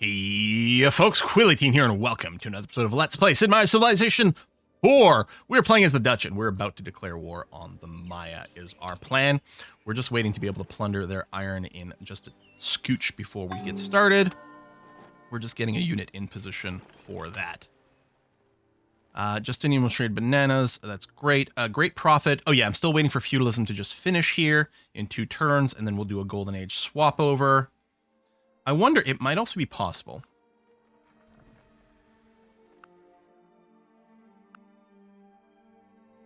Hey, folks, Quilly here, and welcome to another episode of Let's Play Sid Meier's Civilization 4. We're playing as the Dutch, and we're about to declare war on the Maya, is our plan. We're just waiting to be able to plunder their iron in just a scooch before we get started. We're just getting a unit in position for that. Justinian will trade bananas. That's great. Great profit. Oh, yeah, I'm still waiting for feudalism to just finish here in 2 turns, and then we'll do a Golden Age swap over. I wonder, it might also be possible.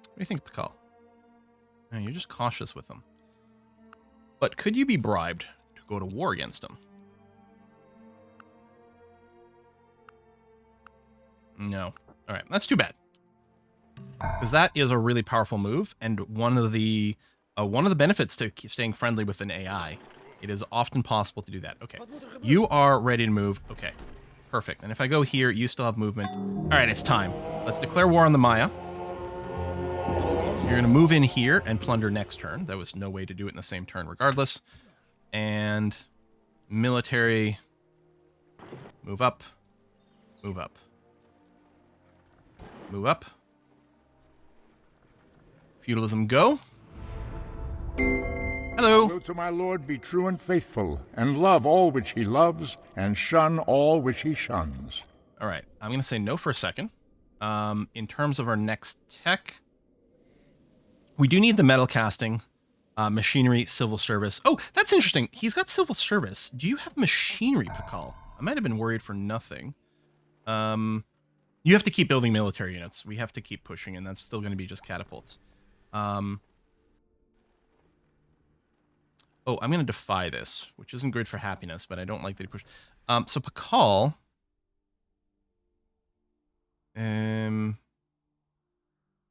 What do you think, Pakal? Oh, you're just cautious with them. But could you be bribed to go to war against them? No. All right, that's too bad. Because that is a really powerful move, and one of the benefits to staying friendly with an AI, it is often possible to do that. Okay, you are ready to move. Okay, perfect. And if I go here, you still have movement. All right, it's time. Let's declare war on the Maya. You're going to move in here and plunder next turn. There was no way to do it in the same turn regardless. And military, move up, move up, move up. Feudalism, go. Hello. Will to my lord be true and faithful, and love all which he loves, and shun all which he shuns. All right, I'm going to say no for a second. In terms of our next tech, we do need the metal casting, machinery, civil service. Oh, that's interesting. He's got civil service. Do you have machinery, Pakal? I might have been worried for nothing. You have to keep building military units. We have to keep pushing, and that's still going to be just catapults. Oh, I'm going to defy this, which isn't good for happiness, but I don't like that he pushed. So Pakal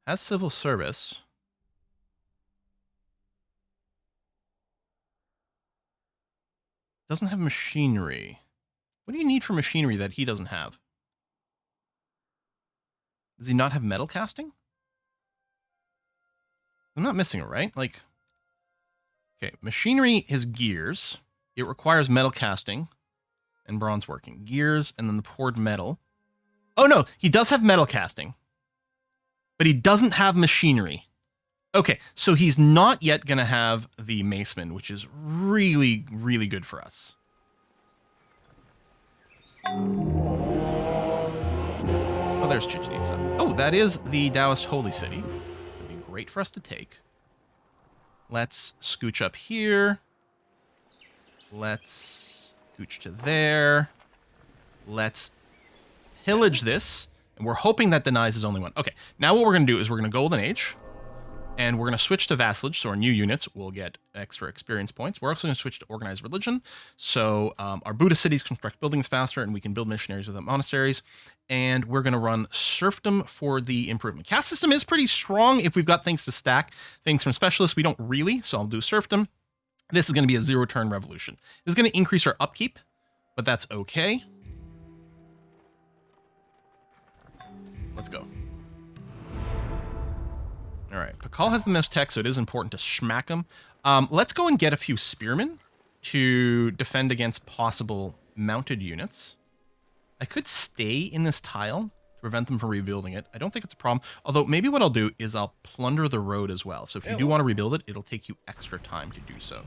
has civil service. Doesn't have machinery. What do you need for machinery that he doesn't have? Does he not have metal casting? I'm not missing it, right? Like, okay, machinery is gears. It requires metal casting and bronze working. Gears and then the poured metal. Oh, no, he does have metal casting, but he doesn't have machinery. Okay, so he's not yet going to have the maceman, which is really, really good for us. Oh, there's Chichen Itza. Oh, that is the Taoist holy city. It'd be great for us to take. Let's scooch up here. Let's scooch to there. Let's pillage this. And we're hoping that denies is only one. Okay, now what we're going to do is we're going to Golden Age. And we're going to switch to vassalage, so our new units will get extra experience points. We're also going to switch to organized religion, so our Buddhist cities construct buildings faster, and we can build missionaries without monasteries. And we're going to run serfdom for the improvement. Caste system is pretty strong if we've got things to stack. Things from specialists, we don't really, so I'll do serfdom. This is going to be a 0-turn revolution. This is going to increase our upkeep, but that's okay. Let's go. All right, Pakal has the most tech, so it is important to schmack him. Let's go and get a few spearmen to defend against possible mounted units. I could stay in this tile to prevent them from rebuilding it. I don't think it's a problem. Although maybe what I'll do is I'll plunder the road as well. So if you do want to rebuild it, it'll take you extra time to do so.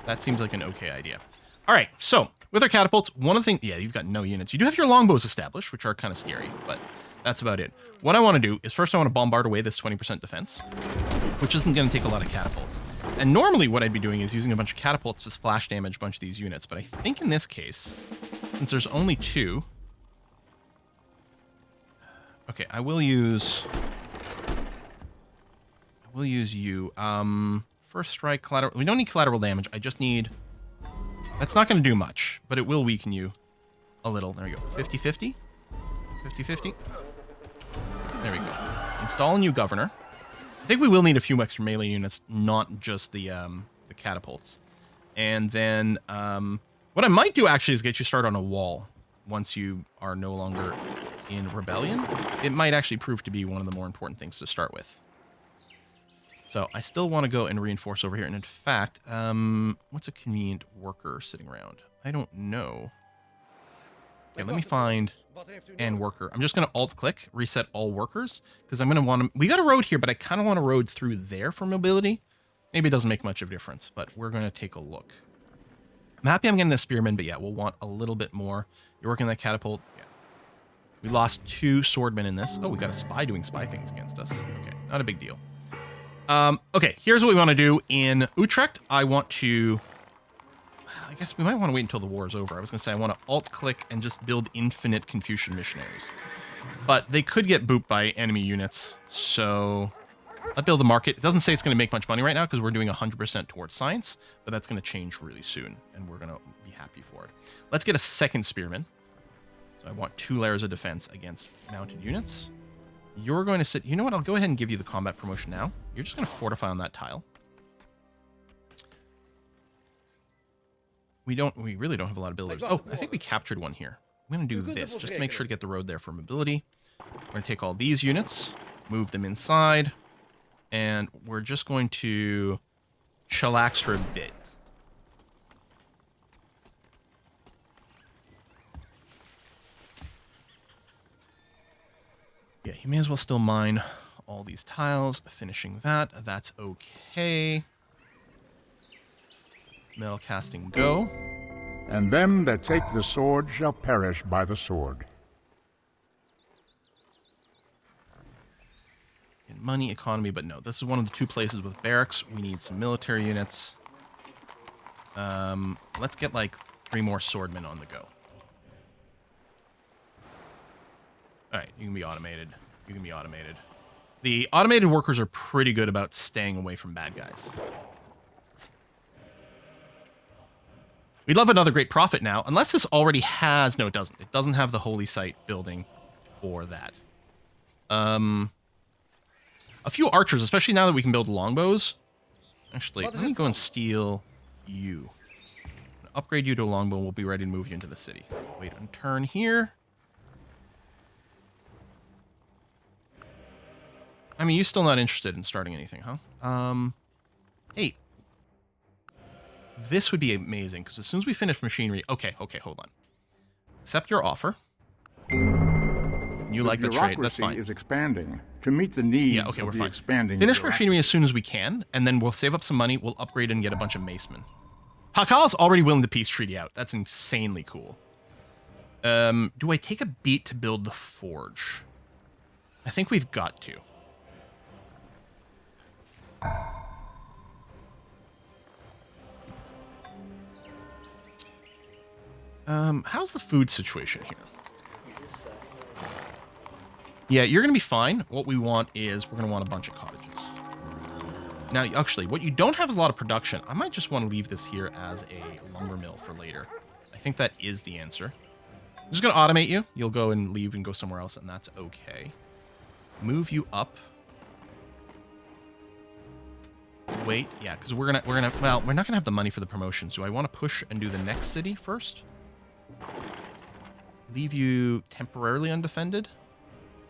That seems like an okay idea. All right, so with our catapults, one of the things... Yeah, you've got no units. You do have your longbows established, which are kind of scary, but... That's about it. What I want to do is first I want to bombard away this 20% defense, which isn't going to take a lot of catapults. And normally what I'd be doing is using a bunch of catapults to splash damage a bunch of these units. But I think in this case, since there's only 2... Okay, I will use you. First strike, collateral... We don't need collateral damage. I just need... That's not going to do much, but it will weaken you a little. There we go. 50-50? 50-50? There we go. Install a new governor. I think we will need a few extra melee units, not just the catapults. And then what I might do actually is get you started on a wall once you are no longer in rebellion. It might actually prove to be one of the more important things to start with. So I still want to go and reinforce over here. And in fact, what's a convenient worker sitting around? I don't know. Okay, let me find and worker. I'm just going to alt-click, reset all workers, because I'm going to want to... We got a road here, but I kind of want a road through there for mobility. Maybe it doesn't make much of a difference, but we're going to take a look. I'm happy I'm getting the spearman, but yeah, we'll want a little bit more. You're working that catapult. Yeah. We lost 2 swordmen in this. Oh, we got a spy doing spy things against us. Okay, not a big deal. Okay, here's what we want to do in Utrecht. I want to... I guess we might want to wait until the war is over. I was going to say I want to alt-click and just build infinite Confucian missionaries. But they could get booped by enemy units, so... Let's build the market. It doesn't say it's going to make much money right now because we're doing 100% towards science, but that's going to change really soon, and we're going to be happy for it. Let's get a second spearman. So I want 2 layers of defense against mounted units. You're going to sit... You know what? I'll go ahead and give you the combat promotion now. You're just going to fortify on that tile. We really don't have a lot of builders. Oh, I think we captured one here. I'm going to do this just to make sure to get the road there for mobility. We're going to take all these units, move them inside, and we're just going to chillax for a bit. Yeah, you may as well still mine all these tiles. Finishing that. That's okay. Metal casting go. And them that take the sword shall perish by the sword. And money, economy, but no. This is one of the 2 places with barracks. We need some military units. Let's get like 3 more swordmen on the go. Alright, you can be automated. You can be automated. The automated workers are pretty good about staying away from bad guys. We'd love another great prophet now, unless this already has... No, it doesn't. It doesn't have the holy site building for that. A few archers, especially now that we can build longbows. Actually, let me go and steal you. Upgrade you to a longbow, and we'll be ready to move you into the city. Wait and turn here. I mean, you're still not interested in starting anything, huh? Hey. This would be amazing, because as soon as we finish machinery... Okay, hold on. Accept your offer. You like the trade, that's fine. Is expanding to meet the needs of the fine. expanding Finish machinery as soon as we can, and then we'll save up some money, we'll upgrade and get a bunch of macemen. Hakal is already willing to peace treaty out. That's insanely cool. Do I take a beat to build the forge? I think we've got to. How's the food situation here? Yeah, you're going to be fine. What we want is we're going to want a bunch of cottages. Now, actually, what you don't have is a lot of production. I might just want to leave this here as a lumber mill for later. I think that is the answer. I'm just going to automate you. You'll go and leave and go somewhere else, and that's okay. Move you up. Wait, yeah, because we're not going to have the money for the promotions. Do I want to push and do the next city first? Leave you temporarily undefended?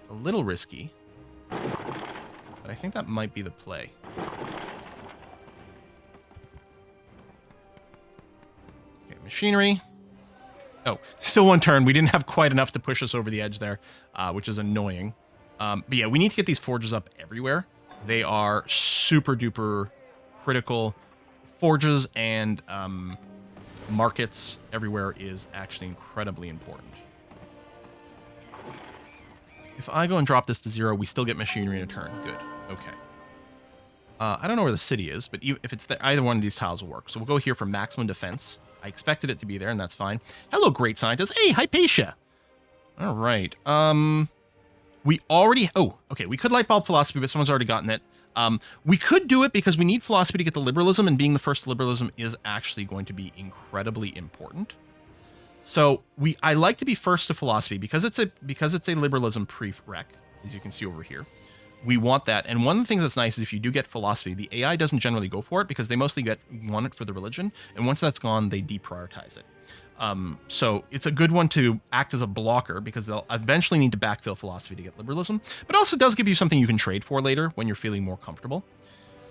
It's a little risky. But I think that might be the play. Okay, machinery. Oh, still 1 turn. We didn't have quite enough to push us over the edge there, which is annoying. But yeah, we need to get these forges up everywhere. They are super duper critical. Forges and markets everywhere is actually incredibly important. If I go and drop this to 0, we still get machinery in a turn. Good. Okay. I don't know where the city is, but if it's there, either one of these tiles will work. So we'll go here for maximum defense. I expected it to be there, and that's fine. Hello, great scientist. Hey, Hypatia. All right. We already... Oh, okay. We could light bulb philosophy, but someone's already gotten it. We could do it because we need philosophy to get the liberalism, and being the first liberalism is actually going to be incredibly important. So I like to be first to philosophy because it's a liberalism prereq, as you can see over here. We want that, and one of the things that's nice is if you do get philosophy, the AI doesn't generally go for it because they mostly want it for the religion, and once that's gone, they deprioritize it. So it's a good one to act as a blocker because they'll eventually need to backfill philosophy to get liberalism, but also does give you something you can trade for later when you're feeling more comfortable.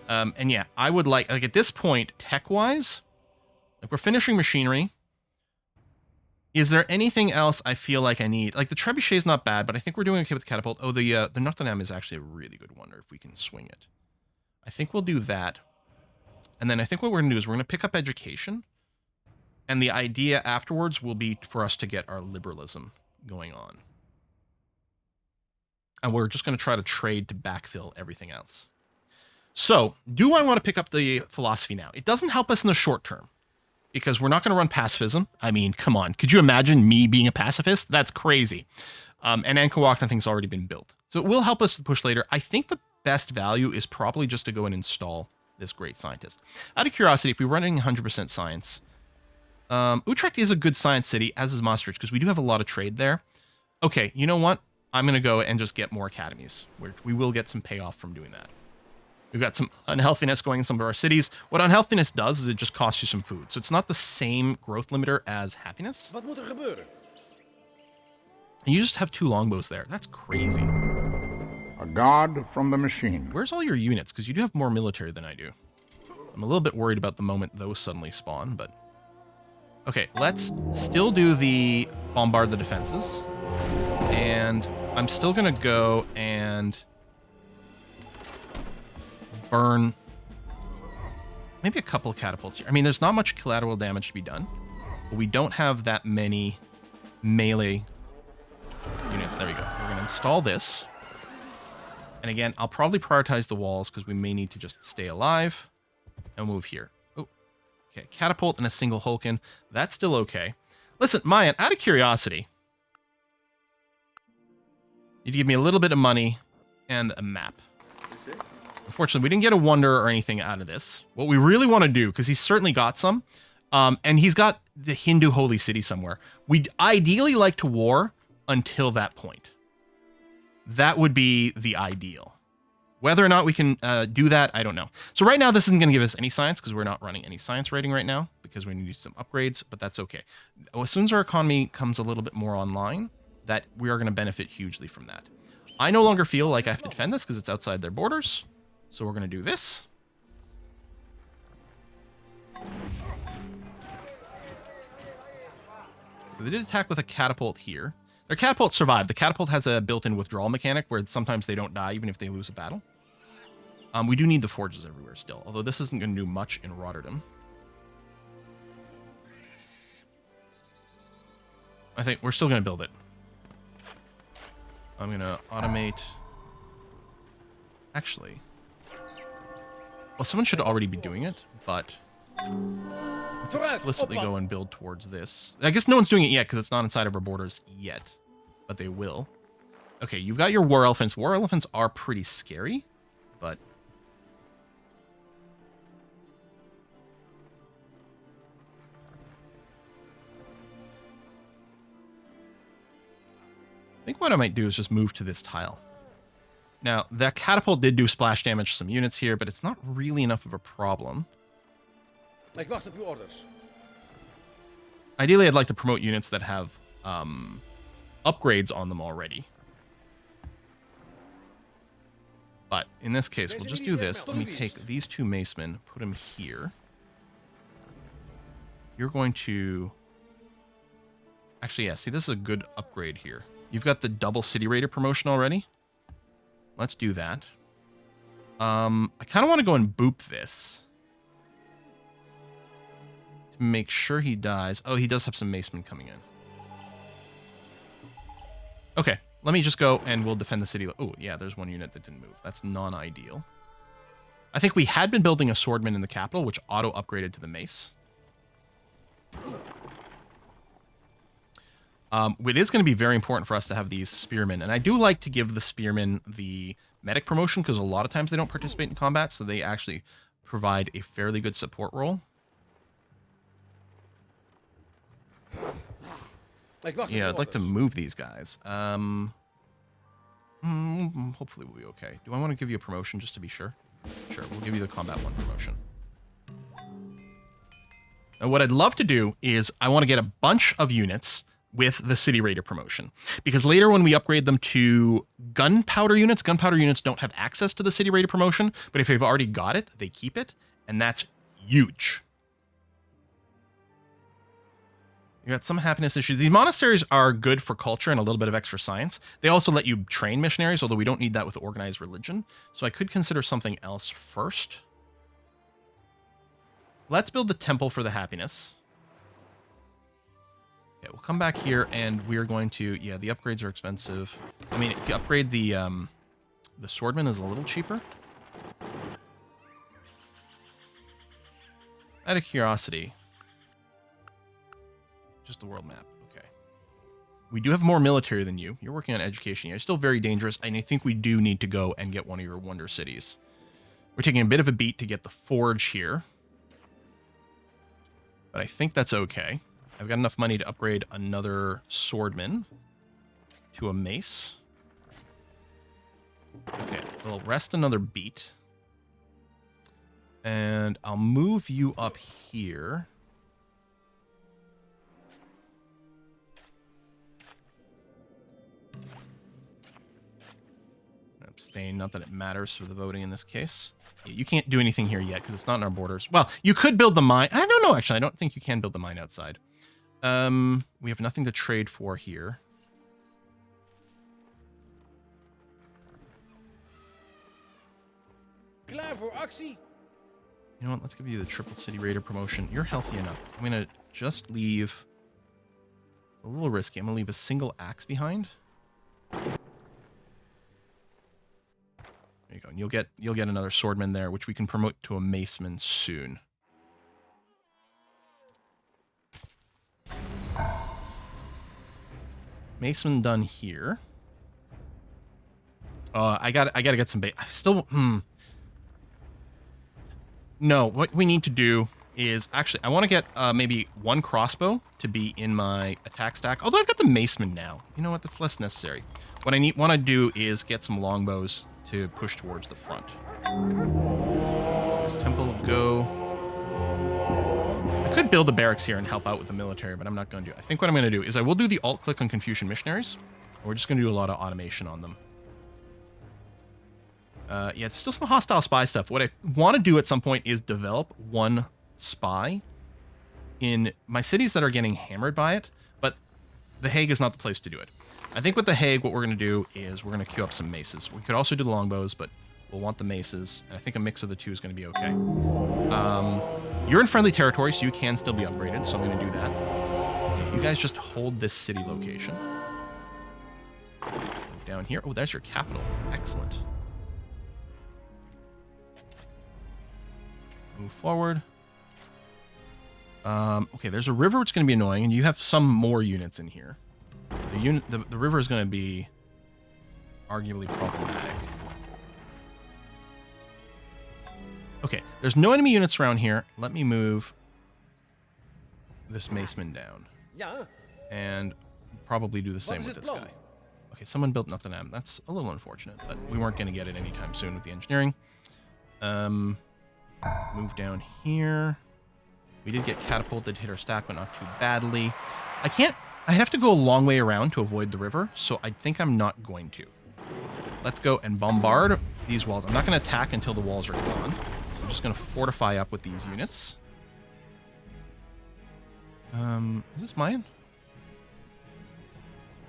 And yeah, I would like at this point, tech-wise, like we're finishing machinery. Is there anything else I feel like I need? Like the trebuchet is not bad, but I think we're doing okay with the catapult. Oh, the Notre Dame is actually a really good wonder if we can swing it. I think we'll do that. And then I think what we're going to do is we're going to pick up education. And the idea afterwards will be for us to get our liberalism going on. And we're just going to try to trade to backfill everything else. So, do I want to pick up the philosophy now? It doesn't help us in the short term, because we're not going to run pacifism. I mean, come on. Could you imagine me being a pacifist? That's crazy. And Ankawak, I think, has already been built. So it will help us to push later. I think the best value is probably just to go and install this great scientist. Out of curiosity, if we're running 100% science, Utrecht is a good science city, as is Maastricht, because we do have a lot of trade there. Okay, you know what? I'm going to go and just get more academies. We will get some payoff from doing that. We've got some unhealthiness going in some of our cities. What unhealthiness does is it just costs you some food. So it's not the same growth limiter as happiness. Wat moet gebeuren? And you just have 2 longbows there. That's crazy. A god from the machine. Where's all your units? Because you do have more military than I do. I'm a little bit worried about the moment those suddenly spawn, but... Okay, let's still do the bombard the defenses. And I'm still going to go and... burn maybe a couple of catapults here. I mean, there's not much collateral damage to be done, but we don't have that many melee units. There we go. We're going to install this. And again, I'll probably prioritize the walls because we may need to just stay alive and move here. Oh, okay. Catapult and a single Hulkin. That's still okay. Listen, Mayan, out of curiosity, you'd give me a little bit of money and a map. Unfortunately, we didn't get a wonder or anything out of this. What we really want to do, because he's certainly got some, and he's got the Hindu holy city somewhere. We'd ideally like to war until that point. That would be the ideal. Whether or not we can do that, I don't know. So right now, this isn't going to give us any science, because we're not running any science rating right now, because we need some upgrades, but that's okay. As soon as our economy comes a little bit more online, that we are going to benefit hugely from that. I no longer feel like I have to defend this, because it's outside their borders. So we're going to do this. So they did attack with a catapult here. Their catapult survived. The catapult has a built-in withdrawal mechanic where sometimes they don't die even if they lose a battle. We do need the forges everywhere still, although this isn't going to do much in Rotterdam. I think we're still going to build it. I'm going to automate... Actually... Well, someone should already be doing it, but let's explicitly go and build towards this. I guess no one's doing it yet because it's not inside of our borders yet, but they will. Okay, you've got your war elephants. War elephants are pretty scary, but... I think what I might do is just move to this tile. Now, that catapult did do splash damage to some units here, but it's not really enough of a problem. Ik wacht op uw orders. Ideally, I'd like to promote units that have upgrades on them already. But in this case, we'll just do this. Let me take these 2 macemen, put them here. You're going to... Actually, yeah, see, this is a good upgrade here. You've got the double city raider promotion already. Let's do that. I kind of want to go and boop this. To make sure he dies. Oh, he does have some macemen coming in. Okay, let me just go and we'll defend the city. Oh, yeah, there's one unit that didn't move. That's non-ideal. I think we had been building a swordman in the capital, which auto-upgraded to the mace. It is going to be very important for us to have these spearmen, and I do like to give the spearmen the medic promotion because a lot of times they don't participate in combat, so they actually provide a fairly good support role. Yeah, I'd like to move these guys. Hopefully we'll be okay. Do I want to give you a promotion just to be sure? Sure, we'll give you the combat 1 promotion. And what I'd love to do is I want to get a bunch of units with the City Raider promotion. Because later when we upgrade them to gunpowder units don't have access to the City Raider promotion, but if they've already got it, they keep it, and that's huge. You got some happiness issues. These monasteries are good for culture and a little bit of extra science. They also let you train missionaries, although we don't need that with organized religion. So I could consider something else first. Let's build the temple for the happiness. Okay, we'll come back here and we're going to... Yeah, the upgrades are expensive. I mean, to upgrade the swordman is a little cheaper. Out of curiosity... Just the world map. Okay. We do have more military than you. You're working on education. You're still very dangerous, and I think we do need to go and get one of your wonder cities. We're taking a bit of a beat to get the forge here. But I think that's okay. I've got enough money to upgrade another swordman to a mace. Okay, we'll rest another beat. And I'll move you up here. Abstain, not that it matters for the voting in this case. Yeah, you can't do anything here yet because it's not in our borders. Well, you could build the mine. I don't know, actually. I don't think you can build the mine outside. We have nothing to trade for here. Klaar voor actie. You know what? Let's give you the Triple City Raider promotion. You're healthy enough. I'm going to just leave... It's a little risky. I'm going to leave a single axe behind. There you go. And you'll get another swordman there, which we can promote to a maceman soon. Maceman done here. I gotta get some bait. I still No, what we need to do is actually I want to get maybe one crossbow to be in my attack stack. Although I've got the maceman now. You know what? That's less necessary. What I want to do is get some longbows to push towards the front. This temple go. I could build the barracks here and help out with the military, but I'm not going to. I think what I'm going to do is I will do the alt-click on Confucian missionaries. We're just going to do a lot of automation on them. Yeah, it's still some hostile spy stuff. What I want to do at some point is develop one spy in my cities that are getting hammered by it, but The Hague is not the place to do it. I think with The Hague, what we're going to do is we're going to queue up some maces. We could also do the longbows, but we'll want the maces, and I think a mix of the two is going to be okay. You're in friendly territory, so you can still be upgraded, so I'm going to do that. Yeah, you guys just hold this city location. Move down here. Oh, there's your capital. Excellent. Move forward. Okay, there's a river which is going to be annoying, and you have some more units in here. The river is going to be arguably problematic. Okay, there's no enemy units around here. Let me move this maceman down. Ja. And probably do the same with this guy. Okay, someone built Nottingham. That's a little unfortunate, but we weren't going to get it anytime soon with the engineering. Move down here. We did get catapulted, hit our stack, but not too badly. I have to go a long way around to avoid the river, so I think I'm not going to. Let's go and bombard these walls. I'm not going to attack until the walls are gone. I'm just going to fortify up with these units. Is this Mayan?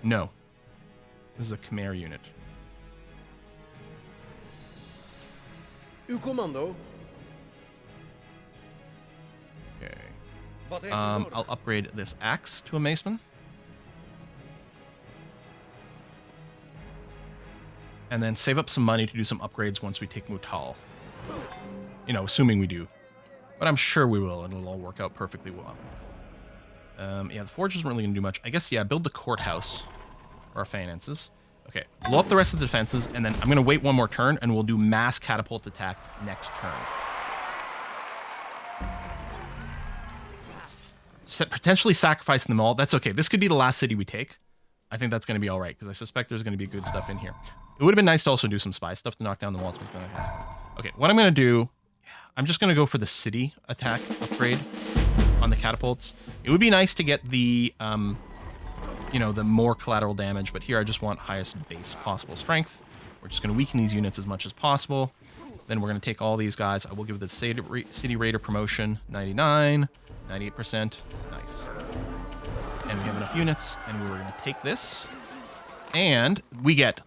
No. This is a Khmer unit. Uw commando. Okay. Wat heeft u nodig? I'll upgrade this axe to a maceman. And then save up some money to do some upgrades once we take Mutal. You know, assuming we do. But I'm sure we will, and it'll all work out perfectly well. Yeah, the forge isn't really going to do much. I guess, yeah, build the courthouse for our finances. Okay, blow up the rest of the defenses, and then I'm going to wait one more turn, and we'll do mass catapult attack next turn. Potentially sacrificing them all. That's okay. This could be the last city we take. I think that's going to be all right, because I suspect there's going to be good stuff in here. It would have been nice to also do some spy stuff to knock down the walls. Okay, what I'm going to do, I'm just going to go for the city attack upgrade on the catapults. It would be nice to get the, you know, the more collateral damage, but here I just want highest base possible strength. We're just going to weaken these units as much as possible. Then we're going to take all these guys. I will give the City Raider promotion, 99, 98%. Nice. enough units, and we were going to take this. And we get...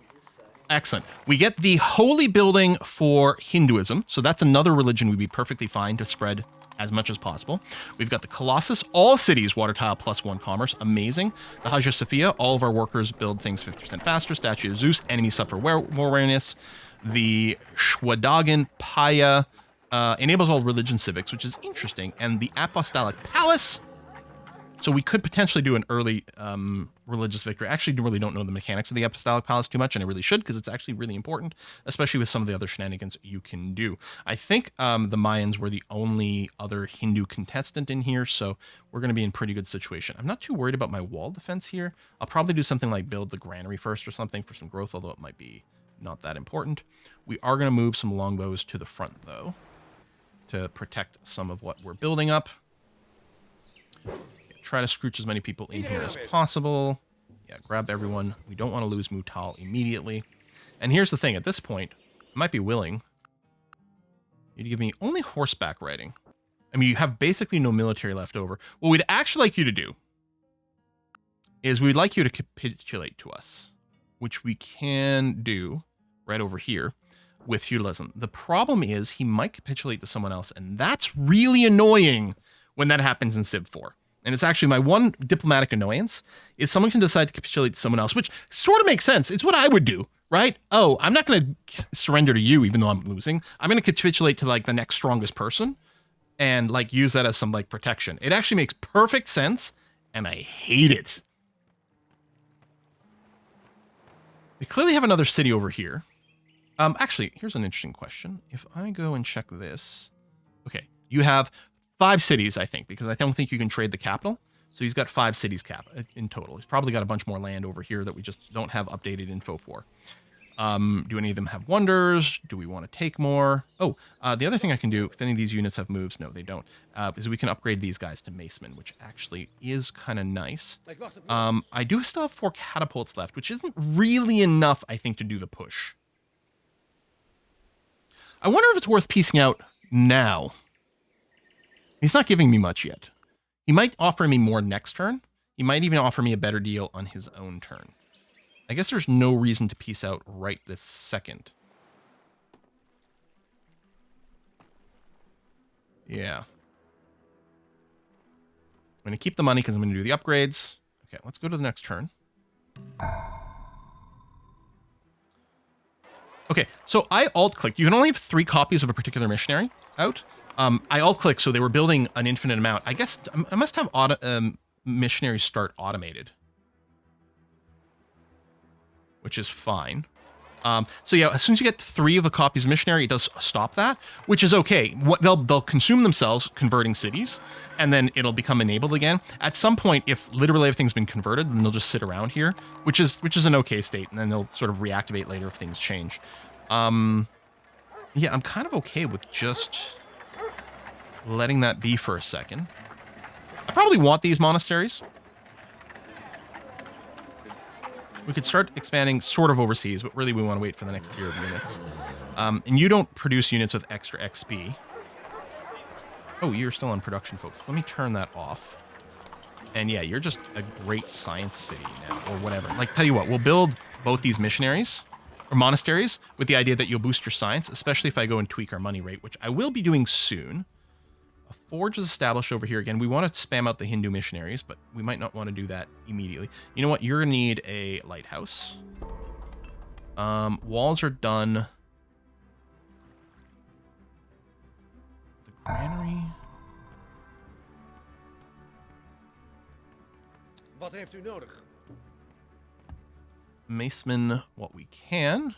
Excellent. We get the holy building for Hinduism, so that's another religion we'd be perfectly fine to spread as much as possible. We've got the Colossus, all cities water tile +1 commerce, amazing. The Hagia Sophia, all of our workers build things 50% faster. Statue of Zeus, enemies suffer more awareness. The Shwadagan Paya enables all religion civics, which is interesting. And the Apostolic Palace. So we could potentially do an early religious victory. I actually really don't know the mechanics of the Apostolic Palace too much, and I really should, because it's actually really important, especially with some of the other shenanigans you can do. I think the Mayans were the only other Hindu contestant in here, so we're going to be in pretty good situation. I'm not too worried about my wall defense here. I'll probably do something like build the granary first or something for some growth, although it might be not that important. We are going to move some longbows to the front, though, to protect some of what we're building up. Try to scrooch as many people in here as possible. Yeah, grab everyone. We don't want to lose Mutal immediately. And here's the thing. At this point, I might be willing you to give me only horseback riding. I mean, you have basically no military left over. What we'd actually like you to do is we'd like you to capitulate to us, which we can do right over here with feudalism. The problem is he might capitulate to someone else, and that's really annoying when that happens in Civ 4. And it's actually my one diplomatic annoyance is someone can decide to capitulate to someone else, which sort of makes sense. It's what I would do, right? Oh, I'm not going to surrender to you even though I'm losing. I'm going to capitulate to like the next strongest person and like use that as some like protection. It actually makes perfect sense, and I hate it. We clearly have another city over here. Actually, here's an interesting question. If I go and check this, okay, you have 5 cities, I think, because I don't think you can trade the capital. So he's got 5 cities in total. He's probably got a bunch more land over here that we just don't have updated info for. Do any of them have wonders? Do we want to take more? Oh, the other thing I can do, if any of these units have moves, no, they don't, is we can upgrade these guys to macemen, which actually is kind of nice. I do still have 4 catapults left, which isn't really enough, I think, to do the push. I wonder if it's worth piecing out now. He's not giving me much yet. He might offer me more next turn. He might even offer me a better deal on his own turn. I guess there's no reason to piece out right this second. Yeah. I'm going to keep the money because I'm going to do the upgrades. Okay, let's go to the next turn. Okay, so I alt-clicked. You can only have 3 copies of a particular missionary out. I alt-clicked, so they were building an infinite amount. I guess I must have missionaries start automated, which is fine. So yeah, as soon as you get 3 of a copies of missionary, it does stop that, which is okay. What they'll consume themselves converting cities, and then it'll become enabled again. At some point, if literally everything's been converted, then they'll just sit around here, which is an okay state, and then they'll sort of reactivate later if things change. Yeah, I'm kind of okay with just letting that be for a second. I probably want these monasteries. We could start expanding sort of overseas, but really we want to wait for the next tier of units. And you don't produce units with extra XP. Oh, you're still on production, folks. Let me turn that off. And yeah, you're just a great science city now, or whatever. Like, tell you what, we'll build both these missionaries, or monasteries, with the idea that you'll boost your science, especially if I go and tweak our money rate, which I will be doing soon. A forge is established over here again. We want to spam out the Hindu missionaries, but we might not want to do that immediately. You know what? You're going to need a lighthouse. Walls are done. The granary. Wat heeft u nodig? Maceman, what we can.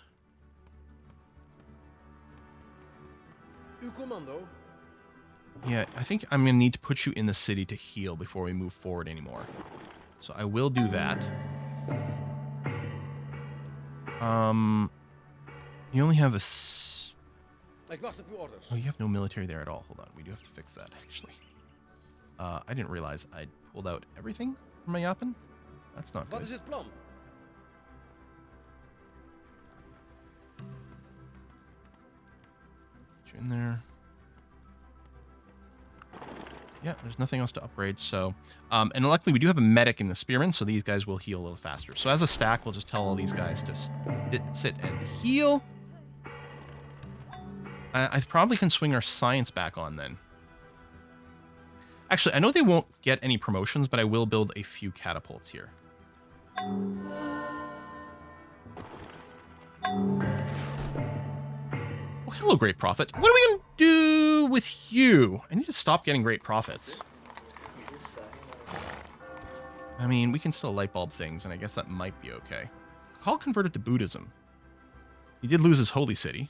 Uw commando. Yeah, I think I'm going to need to put you in the city to heal before we move forward anymore. So I will do that. You only have a... Ik wacht op uw orders. Oh, you have no military there at all. Hold on, we do have to fix that, actually. I didn't realize I'd pulled out everything from my Japan. That's not Wat good. is het plan? Get you in there. Yeah, there's nothing else to upgrade. So, and luckily we do have a medic in the spearmen, so these guys will heal a little faster. So as a stack, we'll just tell all these guys to sit and heal. I probably can swing our science back on then. Actually, I know they won't get any promotions, but I will build a few catapults here. Oh, hello, Great Prophet. What are we going to do with you? I need to stop getting Great Prophets. I mean, we can still light bulb things, and I guess that might be okay. Hall converted to Buddhism. He did lose his holy city.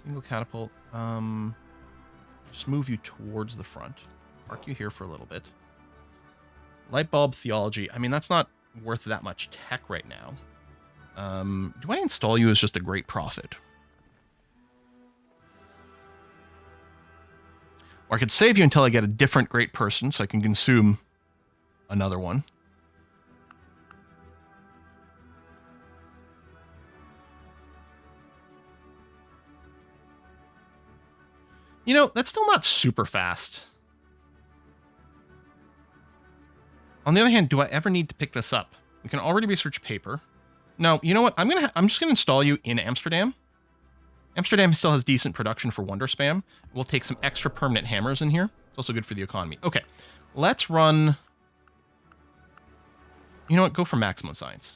Single catapult. Just move you towards the front. Park you here for a little bit. Light bulb theology. I mean, that's not worth that much tech right now. Do I install you as just a great prophet? Or I could save you until I get a different great person so I can consume another one. You know, that's still not super fast. On the other hand, do I ever need to pick this up? We can already research paper. No, you know what? I'm just gonna install you in Amsterdam. Amsterdam still has decent production for Wonder Spam. We'll take some extra permanent hammers in here. It's also good for the economy. Okay, let's run... You know what? Go for maximum science.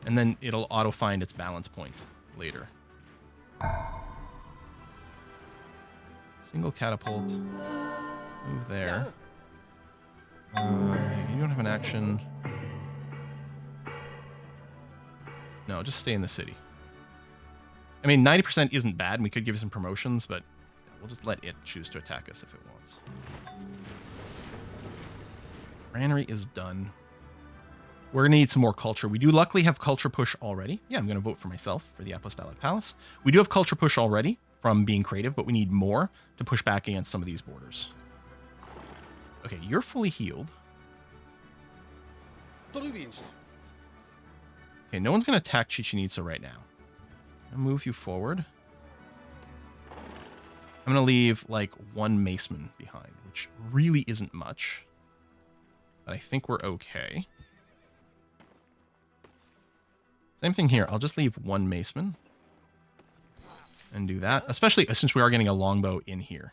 And then it'll auto-find its balance point later. Single catapult. Move there. You don't have an action. No, just stay in the city. I mean, 90% isn't bad, and we could give you some promotions, but we'll just let it choose to attack us if it wants. Granary is done. We're going to need some more culture. We do luckily have culture push already. Yeah, I'm going to vote for myself for the Apostolic Palace. We do have culture push already from being creative, but we need more to push back against some of these borders. Okay, you're fully healed. Tot uw dienst. Okay, no one's going to attack Chichen Itza right now. I'll move you forward. I'm going to leave, like, one maceman behind, which really isn't much. But I think we're okay. Same thing here. I'll just leave one maceman. And do that. Especially since we are getting a longbow in here.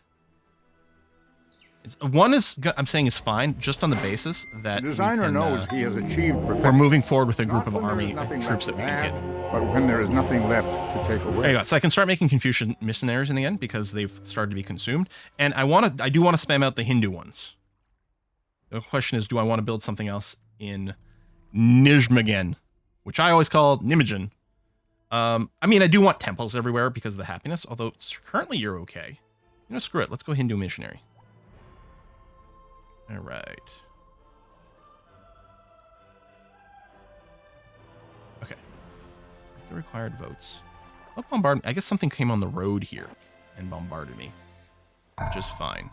One is, I'm saying, is fine, just on the basis that The designer knows he has achieved perfection. we're moving forward with a group Not of when there army is nothing troops left that we to can add, get. but when there is nothing left to take away. There you go. So I can start making Confucian missionaries in the end because they've started to be consumed. And I do want to spam out the Hindu ones. The question is, do I want to build something else in Nijmegen, which I always call Nijmegen. I mean, I do want temples everywhere because of the happiness, although currently you're okay. You know, screw it. Let's go Hindu missionary. All right. Okay. The required votes. What bombarded? I guess something came on the road here and bombarded me, which is fine.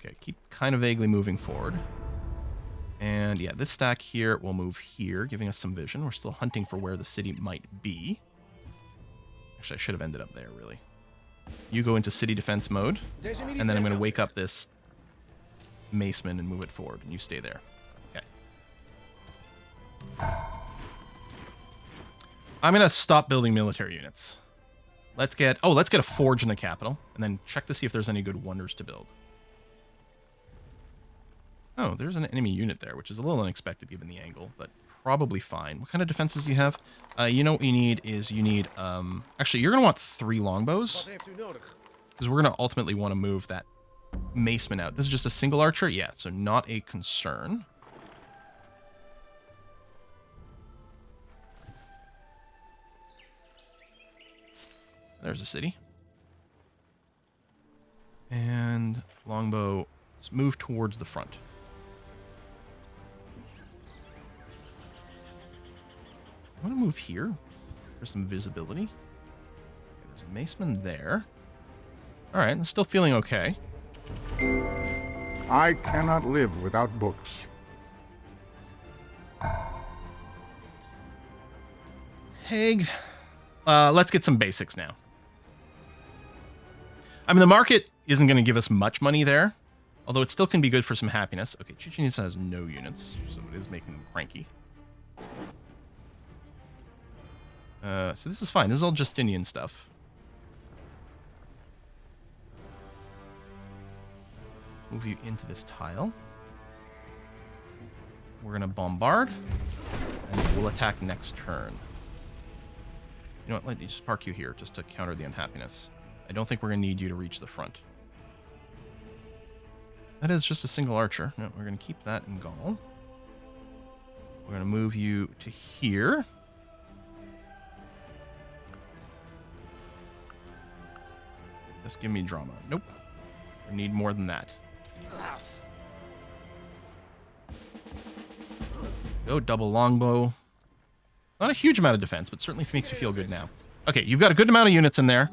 Okay, keep kind of vaguely moving forward. And yeah, this stack here will move here, giving us some vision. We're still hunting for where the city might be. Actually, I should have ended up there, really. You go into city defense mode, and then I'm going to wake up this maceman and move it forward, and you stay there. Okay. I'm going to stop building military units. Let's get a forge in the capital, and then check to see if there's any good wonders to build. Oh, there's an enemy unit there, which is a little unexpected given the angle, but probably fine. What kind of defenses do you have? You know what you need is actually, you're going to want 3 longbows, Wat heeft u nodig? because we're going to ultimately want to move that maceman out. This is just a single archer? Yeah, so not a concern. There's a city. And longbow, let's move towards the front. I want to move here for some visibility. There's a maceman there. All right, I'm still feeling okay. I cannot live without books. Hague. Let's get some basics now. I mean, the market isn't going to give us much money there, although it still can be good for some happiness. Okay, Chichen Itza has no units, so it is making them cranky. So this is fine. This is all Justinian stuff. Move you into this tile. We're going to bombard, and we'll attack next turn. You know what, let me just park you here, just to counter the unhappiness. I don't think we're going to need you to reach the front. That is just a single archer. No, we're going to keep that in Gaul. We're going to move you to here. Just give me drama. Nope. We need more than that. Go double longbow. Not a huge amount of defense, but certainly makes me feel good now. Okay, you've got a good amount of units in there.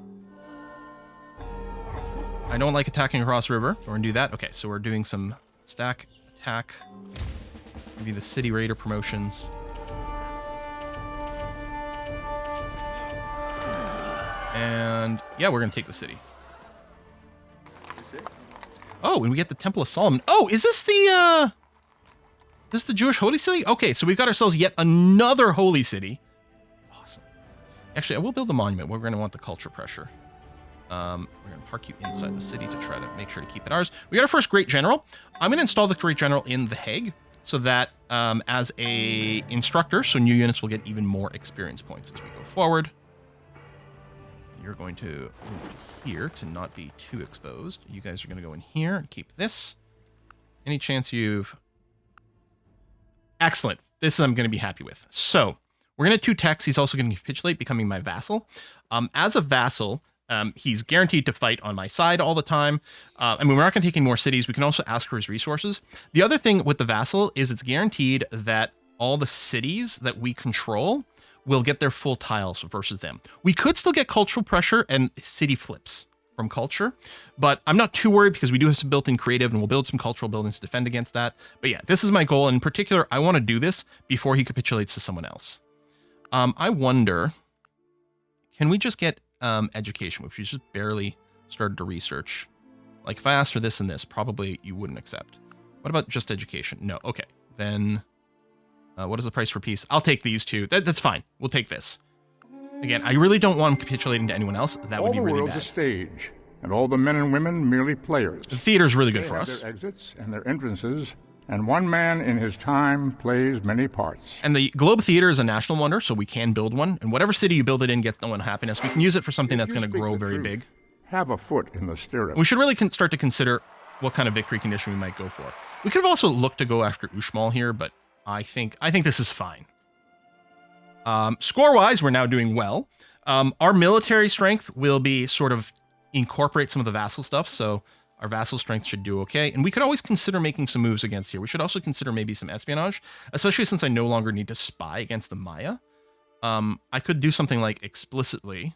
I don't like attacking across river. We're going to do that. Okay, so we're doing some stack attack. Maybe the city raider promotions. And yeah, we're going to take the city. Oh, and we get the Temple of Solomon. Oh, is this the Jewish holy city? Okay, so we've got ourselves yet another holy city. Awesome. Actually, I will build a monument. We're going to want the culture pressure. We're going to park you inside the city to try to make sure to keep it ours. We got our first Great General. I'm going to install the Great General in The Hague so that as a instructor, so new units will get even more experience points as we go forward. You're going to move to here to not be too exposed. You guys are going to go in here and keep this. Any chance you've... Excellent. This I'm going to be happy with. So we're going to 2 tax. He's also going to capitulate, becoming my vassal. As a vassal, he's guaranteed to fight on my side all the time. I mean, we're not going to take any more cities. We can also ask for his resources. The other thing with the vassal is it's guaranteed that all the cities that we control will get their full tiles versus them. We could still get cultural pressure and city flips from culture, but I'm not too worried because we do have some built-in creative and we'll build some cultural buildings to defend against that. But yeah, this is my goal. And in particular, I want to do this before he capitulates to someone else. I wonder, can we just get education, which we just barely started to research? Like if I asked for this and this, probably you wouldn't accept. What about just education? No. Okay. Then what is the price for peace? I'll take these two. That's fine. We'll take this. Again, I really don't want him capitulating to anyone else. That would be really bad. All the world's a stage, and all the men and women merely players. The theater's really good for us. Their exits and their entrances, and one man in his time plays many parts. And the Globe Theater is a national wonder, so we can build one. And whatever city you build it in gets no one happiness. We can use it for something that's going to grow very big. Have a foot in the stirrup. We should really start to consider what kind of victory condition we might go for. We could have also looked to go after Uxmal here, but I think this is fine. Score-wise, we're now doing well. Our military strength will be sort of incorporate some of the vassal stuff, so our vassal strength should do okay. And we could always consider making some moves against here. We should also consider maybe some espionage, especially since I no longer need to spy against the Maya. I could do something like explicitly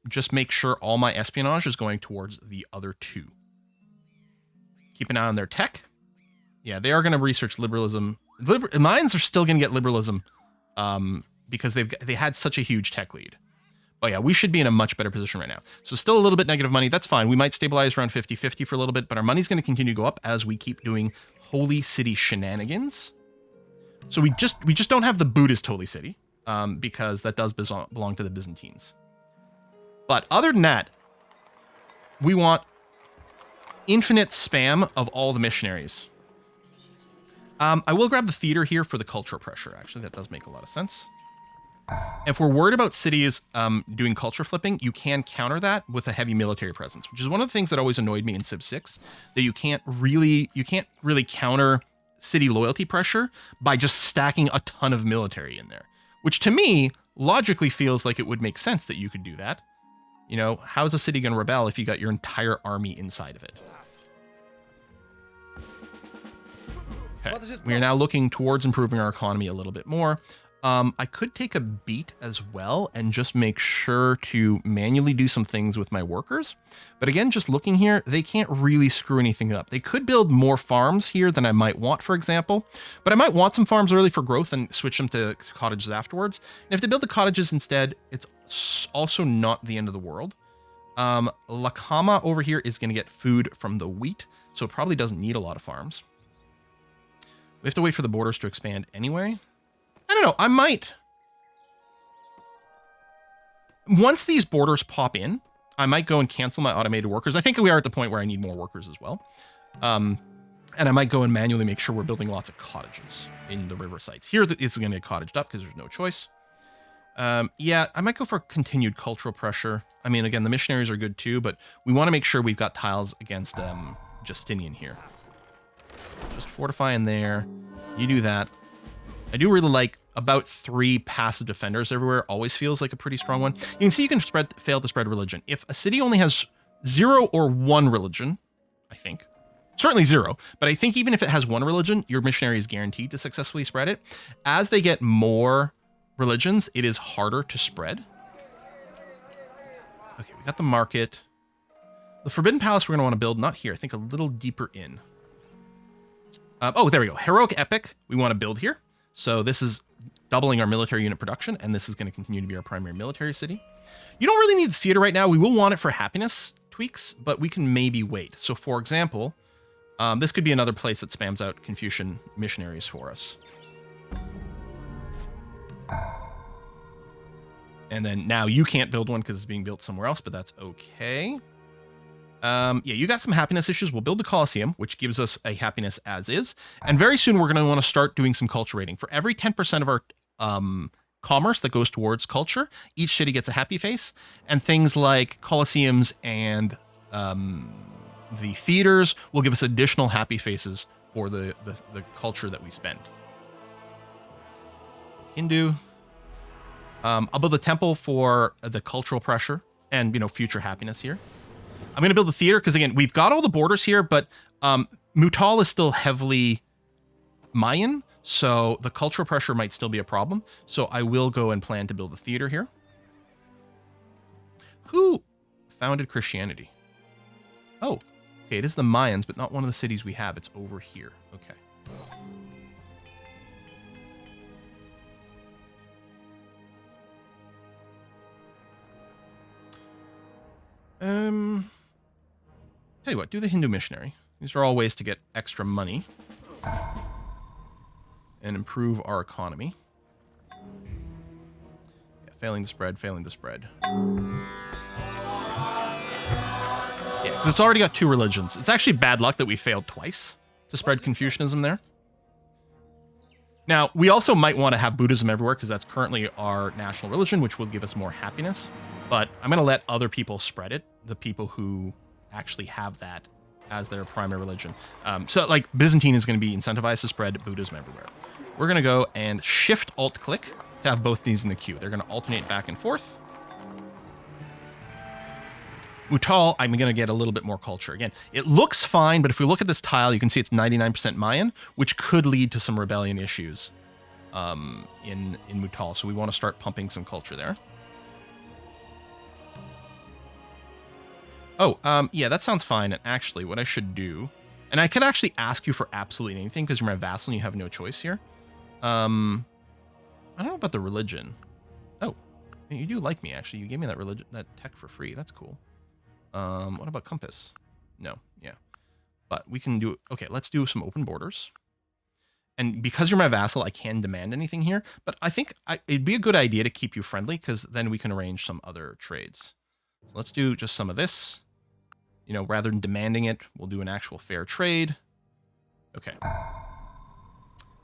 just make sure all my espionage is going towards the other two. Keep an eye on their tech. Yeah, they are going to research liberalism. Mayans are still going to get liberalism because they had such a huge tech lead. But yeah, we should be in a much better position right now. So still a little bit negative money. That's fine. We might stabilize around 50-50 for a little bit, but our money's going to continue to go up as we keep doing holy city shenanigans. So we just don't have the Buddhist holy city because that does belong to the Byzantines. But other than that, we want infinite spam of all the missionaries. I will grab the theater here for the cultural pressure. Actually, that does make a lot of sense. If we're worried about cities doing culture flipping, you can counter that with a heavy military presence, which is one of the things that always annoyed me in Civ 6, that you can't really counter city loyalty pressure by just stacking a ton of military in there, which to me logically feels like it would make sense that you could do that. You know, how's a city going to rebel if you got your entire army inside of it? Okay. We are now looking towards improving our economy a little bit more. I could take a beat as well and just make sure to manually do some things with my workers. But again, just looking here, they can't really screw anything up. They could build more farms here than I might want, for example. But I might want some farms early for growth and switch them to cottages afterwards. And if they build the cottages instead, it's also not the end of the world. Lakama over here is going to get food from the wheat, so it probably doesn't need a lot of farms. We have to wait for the borders to expand anyway. I don't know. I might. Once these borders pop in, I might go and cancel my automated workers. I think we are at the point where I need more workers as well. And I might go and manually make sure we're building lots of cottages in the river sites. Here, it's going to get cottaged up because there's no choice. Yeah, I might go for continued cultural pressure. I mean, again, the missionaries are good too, but we want to make sure we've got tiles against Justinian here. Just fortify in there. You do that. I do really like about 3 passive defenders everywhere. Always feels like a pretty strong one. You can see you can fail to spread religion. If a city only has 0 or 1 religion, I think, certainly 0, but I think even if it has 1 religion, your missionary is guaranteed to successfully spread it. As they get more religions, it is harder to spread. Okay, we got the market. The Forbidden Palace we're going to want to build, not here, I think a little deeper in. Oh, there we go. Heroic Epic we want to build here. So this is doubling our military unit production, and this is going to continue to be our primary military city. You don't really need the theater right now. We will want it for happiness tweaks, but we can maybe wait. So for example, this could be another place that spams out Confucian missionaries for us. And then now you can't build one because it's being built somewhere else, but that's okay. Yeah, you got some happiness issues. We'll build the Colosseum, which gives us a happiness as is. And very soon we're going to want to start doing some culture rating. For every 10% of our commerce that goes towards culture, each city gets a happy face. And things like Colosseums and the theaters will give us additional happy faces for the culture that we spend. Hindu. I'll build a temple for the cultural pressure and, future happiness here. I'm going to build the theater because, again, we've got all the borders here, but Mutal is still heavily Mayan, so the cultural pressure might still be a problem. So I will go and plan to build a theater here. Who founded Christianity? Oh, okay, it is the Mayans, but not one of the cities we have. It's over here. Okay. Tell you what, do the Hindu missionary. These are all ways to get extra money and improve our economy. Yeah, failing to spread, failing to spread. Yeah, because it's already got 2 religions. It's actually bad luck that we failed twice to spread Confucianism there. Now, we also might want to have Buddhism everywhere because that's currently our national religion, which will give us more happiness. But I'm going to let other people spread it, the people who actually have that as their primary religion. So, like, Byzantine is going to be incentivized to spread Buddhism everywhere. We're going to go and Shift-Alt-Click to have both these in the queue. They're going to alternate back and forth. Mutal, I'm going to get a little bit more culture. Again, it looks fine, but if we look at this tile, you can see it's 99% Mayan, which could lead to some rebellion issues in Mutal. So we want to start pumping some culture there. Oh, yeah, that sounds fine. And actually, what I should do, and I could actually ask you for absolutely anything because you're my vassal and you have no choice here. I don't know about the religion. Oh, you do like me, actually. You gave me that religion, that tech for free. That's cool. What about compass? No, yeah. But we can do, okay, let's do some open borders. And because you're my vassal, I can demand anything here. But I think it'd be a good idea to keep you friendly because then we can arrange some other trades. So let's do just some of this. Rather than demanding it, we'll do an actual fair trade. Okay.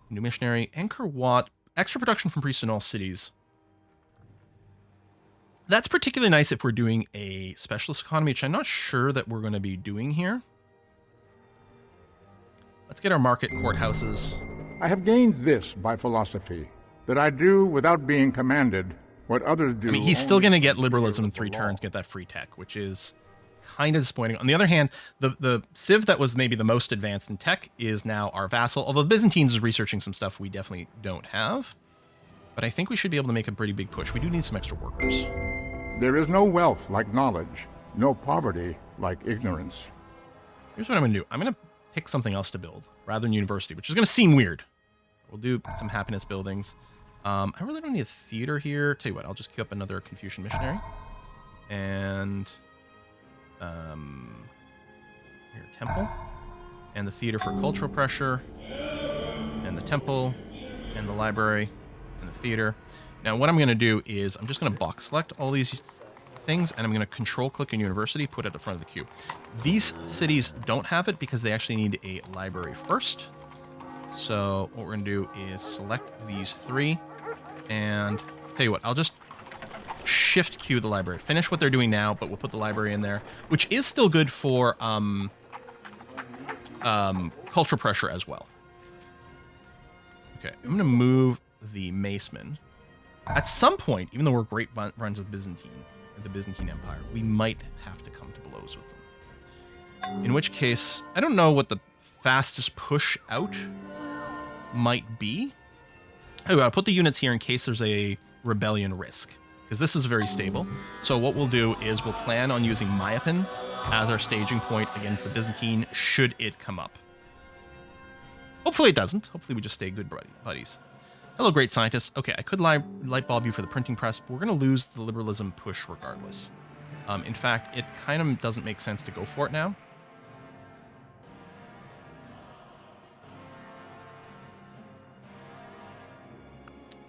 New missionary. Angkor Wat. Extra production from priests in all cities. That's particularly nice if we're doing a specialist economy, which I'm not sure that we're going to be doing here. Let's get our market courthouses. I have gained this by philosophy, that I do without being commanded what others do. I mean, he's still going to get liberalism in 3 turns, get that free tech, which is kind of disappointing. On the other hand, the Civ that was maybe the most advanced in tech is now our vassal, although the Byzantines is researching some stuff we definitely don't have. But I think we should be able to make a pretty big push. We do need some extra workers. There is no wealth like knowledge, no poverty like ignorance. Here's what I'm going to do. I'm going to pick something else to build rather than university, which is going to seem weird. We'll do some happiness buildings. I really don't need a theater here. Tell you what, I'll just queue up another Confucian missionary. And Here, temple. And the theater for cultural pressure. And the temple. And the library. And the theater. Now, what I'm going to do is I'm just going to box select all these things, and I'm going to control-click on university, put it at the front of the queue. These cities don't have it because they actually need a library first. So what we're going to do is select these 3, and tell you what, I'll just shift queue the library. Finish what they're doing now, but we'll put the library in there, which is still good for cultural pressure as well. Okay, I'm going to move the maceman. At some point, even though we're great runs with the Byzantine Empire, we might have to come to blows with them. In which case, I don't know what the fastest push out might be. Anyway, I'll put the units here in case there's a rebellion risk, because this is very stable. So what we'll do is we'll plan on using Mayapan as our staging point against the Byzantine should it come up. Hopefully it doesn't. Hopefully we just stay good buddies. Hello, great scientist. Okay, I could light bulb you for the printing press, but we're going to lose the liberalism push regardless. In fact, it kind of doesn't make sense to go for it now.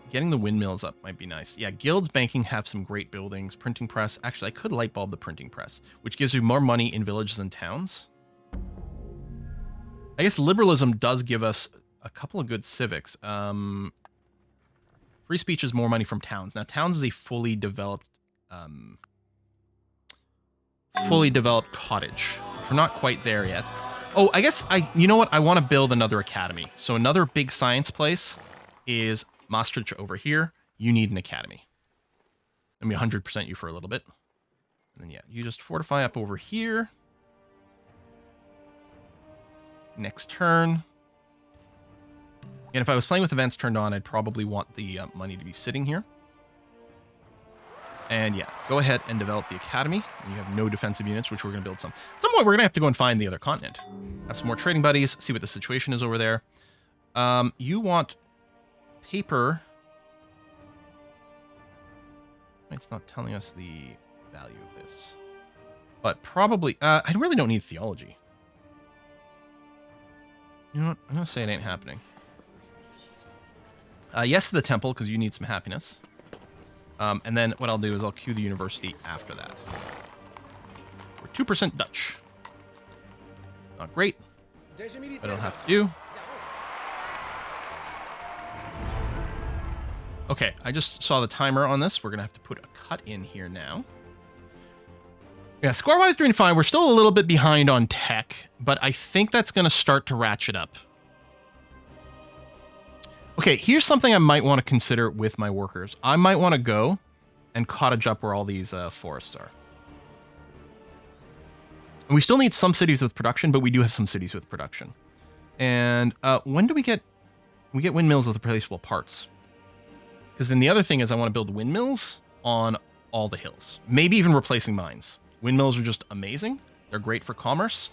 Getting the windmills up might be nice. Yeah, guilds, banking have some great buildings. Printing press. Actually, I could light bulb the printing press, which gives you more money in villages and towns. I guess liberalism does give us a couple of good civics. Free speech is more money from towns. Now, towns is a fully developed cottage. We're not quite there yet. Oh, I guess you know what? I want to build another academy. So another big science place is Maastricht over here. You need an academy. Let me 100% you for a little bit. And then, yeah, you just fortify up over here. Next turn. And if I was playing with events turned on, I'd probably want the money to be sitting here. And yeah, go ahead and develop the academy. You have no defensive units, which we're going to build some. At some point, we're going to have to go and find the other continent. Have some more trading buddies, see what the situation is over there. You want paper. It's not telling us the value of this. But probably, I really don't need theology. You know what? I'm going to say it ain't happening. Yes to the temple, because you need some happiness. And then what I'll do is I'll queue the university after that. We're 2% Dutch. Not great, but it'll have to do. Okay, I just saw the timer on this. We're going to have to put a cut in here now. Yeah, score-wise doing fine. We're still a little bit behind on tech, but I think that's going to start to ratchet up. Okay, here's something I might want to consider with my workers. I might want to go and cottage up where all these forests are. And we still need some cities with production, but we do have some cities with production. And when do we get windmills with replaceable parts? Because then the other thing is I want to build windmills on all the hills. Maybe even replacing mines. Windmills are just amazing. They're great for commerce.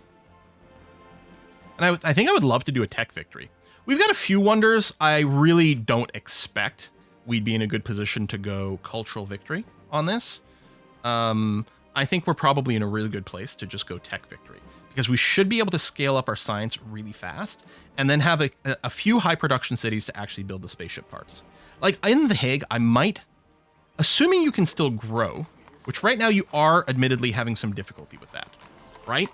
And I think I would love to do a tech victory. We've got a few wonders. I really don't expect we'd be in a good position to go cultural victory on this. I think we're probably in a really good place to just go tech victory, because we should be able to scale up our science really fast and then have a few high production cities to actually build the spaceship parts. Like in The Hague, I might, assuming you can still grow, which right now you are admittedly having some difficulty with that, right?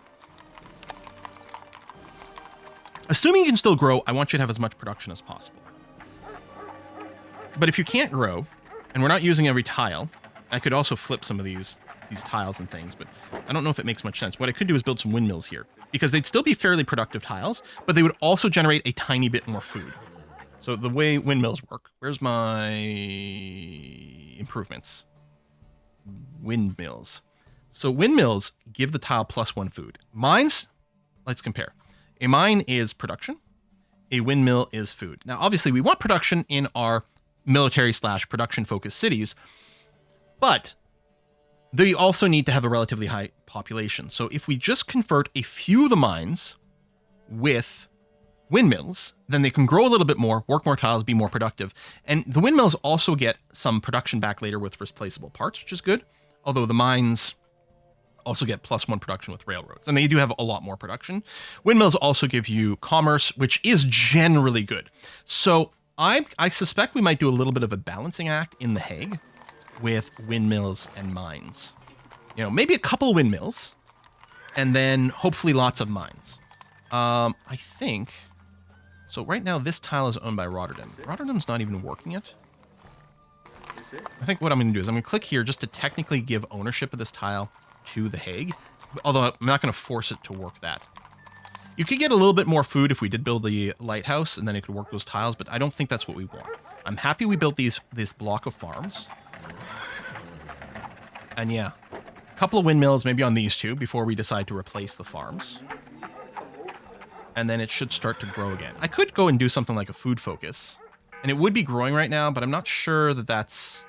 Assuming you can still grow, I want you to have as much production as possible. But if you can't grow, and we're not using every tile, I could also flip some of these tiles and things, but I don't know if it makes much sense. What I could do is build some windmills here, because they'd still be fairly productive tiles, but they would also generate a tiny bit more food. So the way windmills work, where's my improvements? Windmills. So windmills give the tile +1 food. Mines, let's compare. A mine is production. A windmill is food. Now, obviously, we want production in our military/production-focused cities, but they also need to have a relatively high population. So if we just convert a few of the mines with windmills, then they can grow a little bit more, work more tiles, be more productive. And the windmills also get some production back later with replaceable parts, which is good. Although the mines Also get +1 production with railroads. And they do have a lot more production. Windmills also give you commerce, which is generally good. So I suspect we might do a little bit of a balancing act in The Hague with windmills and mines. You know, maybe a couple windmills, and then hopefully lots of mines. I think... So right now, this tile is owned by Rotterdam. Rotterdam's not even working yet. I think what I'm going to do is I'm going to click here just to technically give ownership of this tile to The Hague. Although I'm not going to force it to work that. You could get a little bit more food if we did build the lighthouse, and then it could work those tiles, but I don't think that's what we want. I'm happy we built this block of farms. And yeah, a couple of windmills, maybe on these two, before we decide to replace the farms. And then it should start to grow again. I could go and do something like a food focus. And it would be growing right now, but I'm not sure that that's...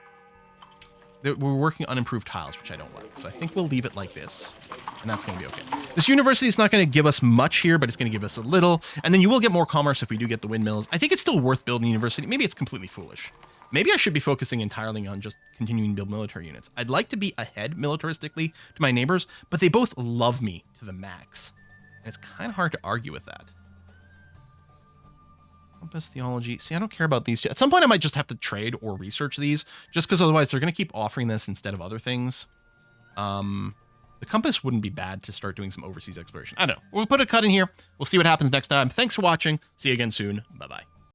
We're working unimproved tiles, which I don't like. So I think we'll leave it like this. And that's going to be okay. This university is not going to give us much here, but it's going to give us a little. And then you will get more commerce if we do get the windmills. I think it's still worth building a university. Maybe it's completely foolish. Maybe I should be focusing entirely on just continuing to build military units. I'd like to be ahead militaristically to my neighbors, but they both love me to the max. And it's kind of hard to argue with that. Compass theology. See, I don't care about these two. At some point, I might just have to trade or research these, just because otherwise they're going to keep offering this instead of other things. The compass wouldn't be bad to start doing some overseas exploration. I don't know. We'll put a cut in here. We'll see what happens next time. Thanks for watching. See you again soon. Bye-bye.